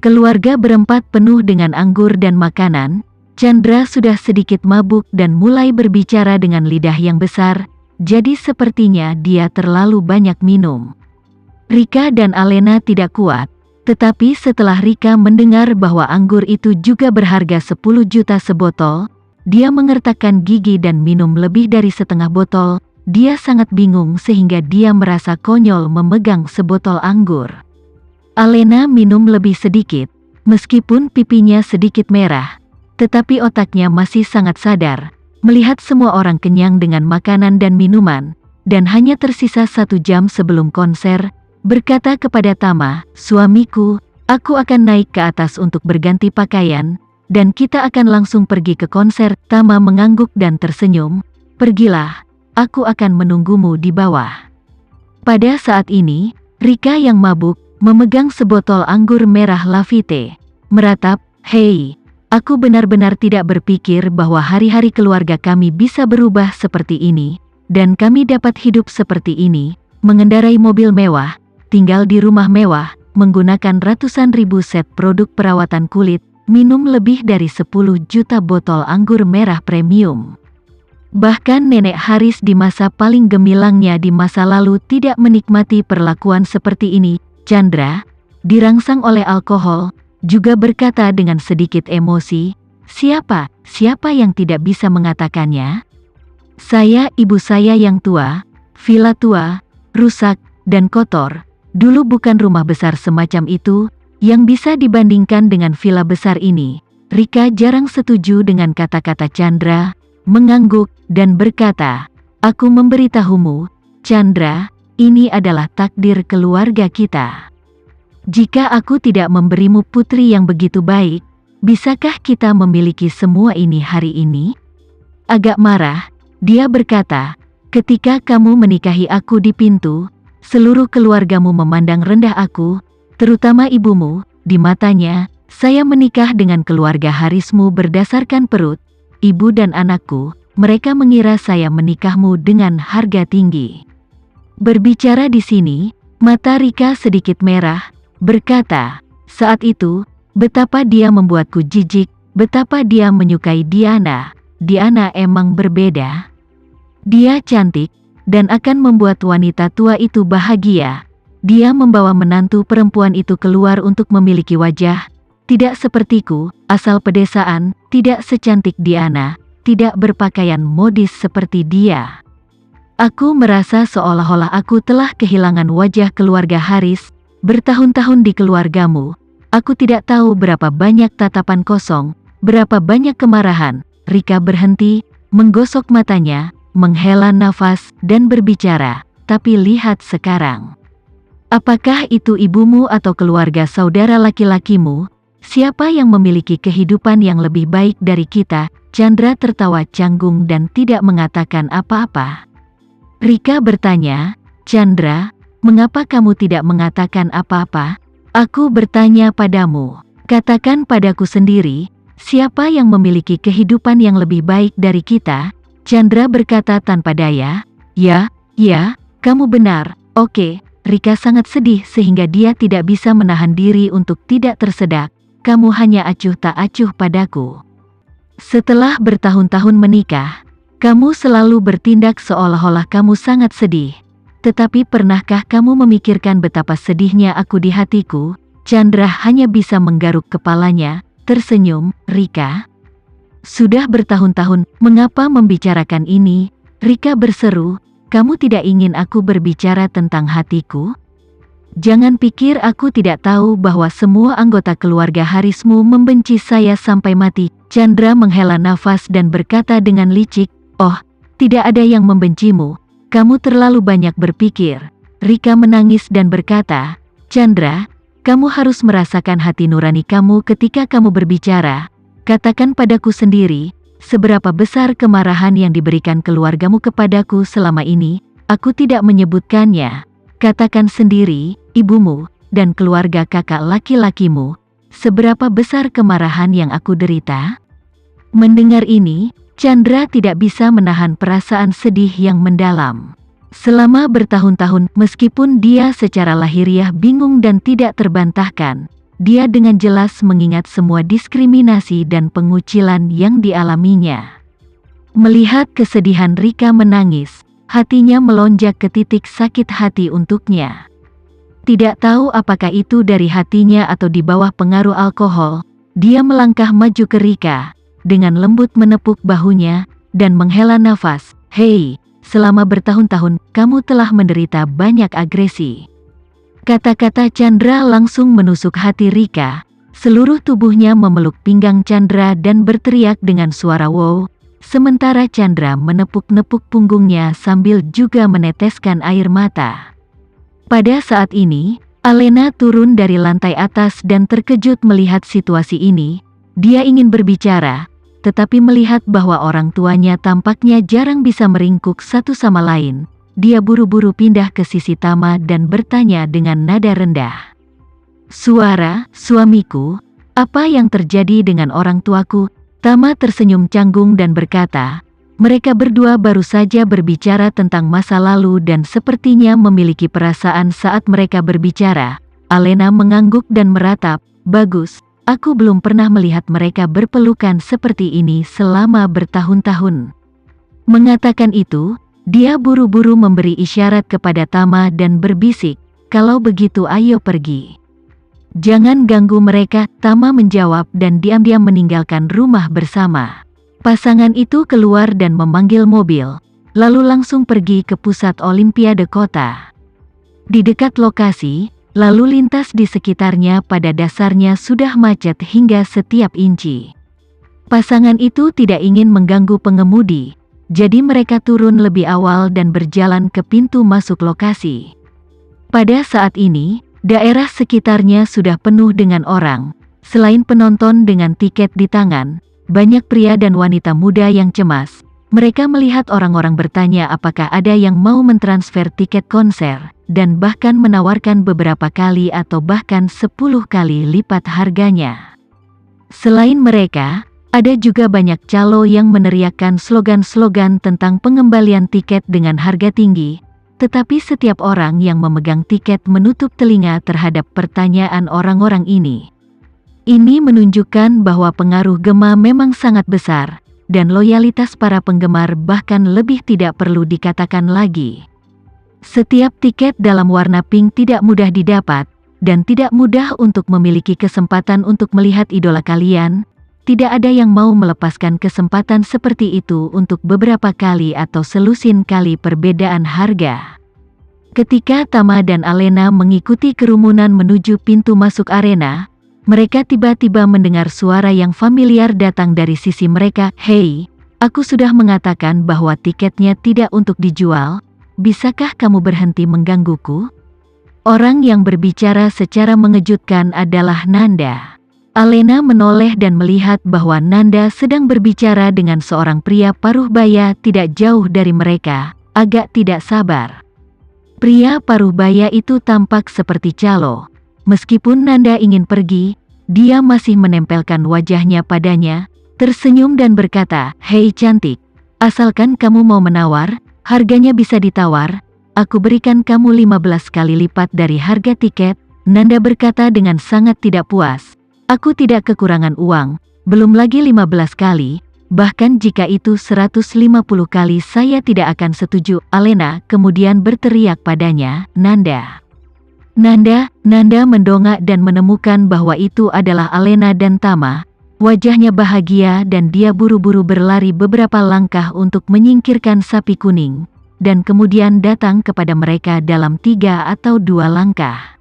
Keluarga berempat penuh dengan anggur dan makanan. Chandra sudah sedikit mabuk dan mulai berbicara dengan lidah yang besar, jadi sepertinya dia terlalu banyak minum. Rika dan Alena tidak kuat, tetapi setelah Rika mendengar bahwa anggur itu juga berharga 10 juta sebotol, dia mengertakkan gigi dan minum lebih dari setengah botol. Dia sangat bingung sehingga dia merasa konyol memegang sebotol anggur. Alena minum lebih sedikit, meskipun pipinya sedikit merah, tetapi otaknya masih sangat sadar, melihat semua orang kenyang dengan makanan dan minuman, dan hanya tersisa 1 jam sebelum konser, berkata kepada Tama, "Suamiku, aku akan naik ke atas untuk berganti pakaian, dan kita akan langsung pergi ke konser." Tama mengangguk dan tersenyum, "Pergilah, aku akan menunggumu di bawah." Pada saat ini, Rika yang mabuk, memegang sebotol anggur merah Lafite, meratap, "Hei, aku benar-benar tidak berpikir bahwa hari-hari keluarga kami bisa berubah seperti ini, dan kami dapat hidup seperti ini, mengendarai mobil mewah, tinggal di rumah mewah, menggunakan ratusan ribu set produk perawatan kulit, minum lebih dari 10 juta botol anggur merah premium. Bahkan nenek Haris di masa paling gemilangnya di masa lalu tidak menikmati perlakuan seperti ini." Chandra, dirangsang oleh alkohol, juga berkata dengan sedikit emosi, Siapa yang tidak bisa mengatakannya? Saya, ibu saya yang tua, villa tua, rusak, dan kotor. Dulu bukan rumah besar semacam itu, yang bisa dibandingkan dengan villa besar ini." Rika jarang setuju dengan kata-kata Chandra, mengangguk, dan berkata, "Aku memberitahumu, Chandra, ini adalah takdir keluarga kita. Jika aku tidak memberimu putri yang begitu baik, bisakah kita memiliki semua ini hari ini?" Agak marah, dia berkata, "Ketika kamu menikahi aku di pintu, seluruh keluargamu memandang rendah aku, terutama ibumu." Di matanya, "Saya menikah dengan keluarga Harismu berdasarkan perut, ibu dan anakku. Mereka mengira saya menikahmu dengan harga tinggi." Berbicara di sini, mata Rika sedikit merah, berkata, "Saat itu, betapa dia membuatku jijik, betapa dia menyukai Diana. Diana emang berbeda. Dia cantik, dan akan membuat wanita tua itu bahagia. Dia membawa menantu perempuan itu keluar untuk memiliki wajah, tidak sepertiku, asal pedesaan, tidak secantik Diana, tidak berpakaian modis seperti dia. Aku merasa seolah-olah aku telah kehilangan wajah keluarga Haris, bertahun-tahun di keluargamu. Aku tidak tahu berapa banyak tatapan kosong, berapa banyak kemarahan." Rika berhenti, menggosok matanya, menghela nafas, dan berbicara, "Tapi lihat sekarang. Apakah itu ibumu atau keluarga saudara laki-lakimu? Siapa yang memiliki kehidupan yang lebih baik dari kita?" Chandra tertawa canggung dan tidak mengatakan apa-apa. Rika bertanya, "Chandra, mengapa kamu tidak mengatakan apa-apa?" "Aku bertanya padamu. Katakan padaku sendiri, siapa yang memiliki kehidupan yang lebih baik dari kita?" Chandra berkata tanpa daya, Ya, kamu benar, oke." Rika sangat sedih sehingga dia tidak bisa menahan diri untuk tidak tersedak. "Kamu hanya acuh tak acuh padaku. Setelah bertahun-tahun menikah, kamu selalu bertindak seolah-olah kamu sangat sedih. Tetapi pernahkah kamu memikirkan betapa sedihnya aku di hatiku?" Chandra hanya bisa menggaruk kepalanya, tersenyum. "Rika, sudah bertahun-tahun, mengapa membicarakan ini?" Rika berseru, "Kamu tidak ingin aku berbicara tentang hatiku? Jangan pikir aku tidak tahu bahwa semua anggota keluarga Harismu membenci saya sampai mati." Chandra menghela nafas dan berkata dengan licik, "Oh, tidak ada yang membencimu. Kamu terlalu banyak berpikir." Rika menangis dan berkata, "Chandra, kamu harus merasakan hati nurani kamu ketika kamu berbicara. Katakan padaku sendiri, seberapa besar kemarahan yang diberikan keluargamu kepadaku selama ini. Aku tidak menyebutkannya. Katakan sendiri, ibumu, dan keluarga kakak laki-lakimu, seberapa besar kemarahan yang aku derita?" Mendengar ini, Chandra tidak bisa menahan perasaan sedih yang mendalam. Selama bertahun-tahun, meskipun dia secara lahiriah bingung dan tidak terbantahkan, dia dengan jelas mengingat semua diskriminasi dan pengucilan yang dialaminya. Melihat kesedihan Rika menangis, hatinya melonjak ke titik sakit hati untuknya. Tidak tahu apakah itu dari hatinya atau di bawah pengaruh alkohol, dia melangkah maju ke Rika, dengan lembut menepuk bahunya, dan menghela nafas. "Hei, selama bertahun-tahun, kamu telah menderita banyak agresi." Kata-kata Chandra langsung menusuk hati Rika, seluruh tubuhnya memeluk pinggang Chandra dan berteriak dengan suara wow, sementara Chandra menepuk-nepuk punggungnya sambil juga meneteskan air mata. Pada saat ini, Alena turun dari lantai atas dan terkejut melihat situasi ini. Dia ingin berbicara, tetapi melihat bahwa orang tuanya tampaknya jarang bisa meringkuk satu sama lain. Dia buru-buru pindah ke sisi Tama dan bertanya dengan nada rendah. "Suara, suamiku, apa yang terjadi dengan orang tuaku?" Tama tersenyum canggung dan berkata, "Mereka berdua baru saja berbicara tentang masa lalu dan sepertinya memiliki perasaan saat mereka berbicara." Alena mengangguk dan meratap, "Bagus, aku belum pernah melihat mereka berpelukan seperti ini selama bertahun-tahun." Mengatakan itu, dia buru-buru memberi isyarat kepada Tama dan berbisik, "Kalau begitu ayo pergi." "Jangan ganggu mereka," Tama menjawab dan diam-diam meninggalkan rumah bersama. Pasangan itu keluar dan memanggil mobil, lalu langsung pergi ke pusat Olimpiade kota. Di dekat lokasi, lalu lintas di sekitarnya pada dasarnya sudah macet hingga setiap inci. Pasangan itu tidak ingin mengganggu pengemudi, jadi mereka turun lebih awal dan berjalan ke pintu masuk lokasi. Pada saat ini, daerah sekitarnya sudah penuh dengan orang. Selain penonton dengan tiket di tangan, banyak pria dan wanita muda yang cemas. Mereka melihat orang-orang bertanya apakah ada yang mau mentransfer tiket konser, dan bahkan menawarkan beberapa kali atau bahkan 10 kali lipat harganya. Selain mereka, ada juga banyak calo yang meneriakkan slogan-slogan tentang pengembalian tiket dengan harga tinggi, tetapi setiap orang yang memegang tiket menutup telinga terhadap pertanyaan orang-orang ini. Ini menunjukkan bahwa pengaruh Gema memang sangat besar, dan loyalitas para penggemar bahkan lebih tidak perlu dikatakan lagi. Setiap tiket dalam warna pink tidak mudah didapat, dan tidak mudah untuk memiliki kesempatan untuk melihat idola kalian. Tidak ada yang mau melepaskan kesempatan seperti itu untuk beberapa kali atau selusin kali perbedaan harga. Ketika Tama dan Alena mengikuti kerumunan menuju pintu masuk arena, mereka tiba-tiba mendengar suara yang familiar datang dari sisi mereka. "Hei, aku sudah mengatakan bahwa tiketnya tidak untuk dijual. Bisakah kamu berhenti menggangguku?" Orang yang berbicara secara mengejutkan adalah Nanda. Alena menoleh dan melihat bahwa Nanda sedang berbicara dengan seorang pria paruh baya tidak jauh dari mereka, agak tidak sabar. Pria paruh baya itu tampak seperti calo. Meskipun Nanda ingin pergi, dia masih menempelkan wajahnya padanya, tersenyum dan berkata, "Hei cantik, asalkan kamu mau menawar, harganya bisa ditawar, aku berikan kamu 15 kali lipat dari harga tiket." Nanda berkata dengan sangat tidak puas, "Aku tidak kekurangan uang, belum lagi 15 kali, bahkan jika itu 150 kali saya tidak akan setuju." Alena kemudian berteriak padanya, "Nanda! Nanda!" Nanda mendongak dan menemukan bahwa itu adalah Alena dan Tama. Wajahnya bahagia dan dia buru-buru berlari beberapa langkah untuk menyingkirkan sapi kuning, dan kemudian datang kepada mereka dalam 3 atau 2 langkah.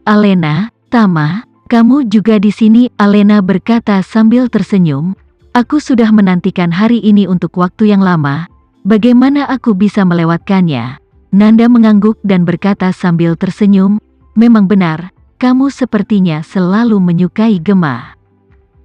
"Alena, Tama, kamu juga di sini?" Alena berkata sambil tersenyum. "Aku sudah menantikan hari ini untuk waktu yang lama. Bagaimana aku bisa melewatkannya?" Nanda mengangguk dan berkata sambil tersenyum, "Memang benar, kamu sepertinya selalu menyukai Gema."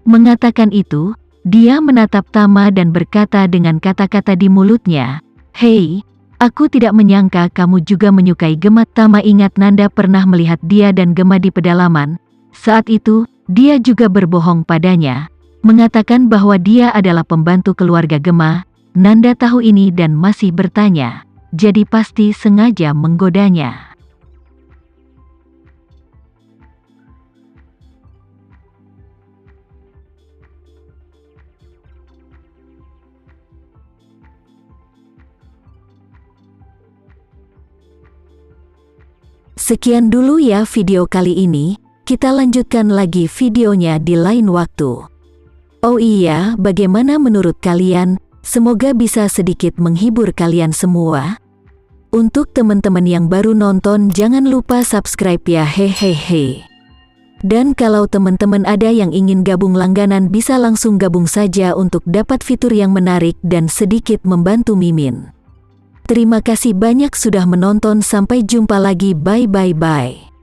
Mengatakan itu, dia menatap Tama dan berkata dengan kata-kata di mulutnya, "Hei, aku tidak menyangka kamu juga menyukai Gema." Tama ingat Nanda pernah melihat dia dan Gema di pedalaman. Saat itu, dia juga berbohong padanya, mengatakan bahwa dia adalah pembantu keluarga Gema. Nanda tahu ini dan masih bertanya, jadi pasti sengaja menggodanya. Sekian dulu ya video kali ini, kita lanjutkan lagi videonya di lain waktu. Oh iya, bagaimana menurut kalian? Semoga bisa sedikit menghibur kalian semua. Untuk teman-teman yang baru nonton, jangan lupa subscribe ya, hehehe. Dan kalau teman-teman ada yang ingin gabung langganan, bisa langsung gabung saja untuk dapat fitur yang menarik dan sedikit membantu Mimin. Terima kasih banyak sudah menonton, sampai jumpa lagi, bye.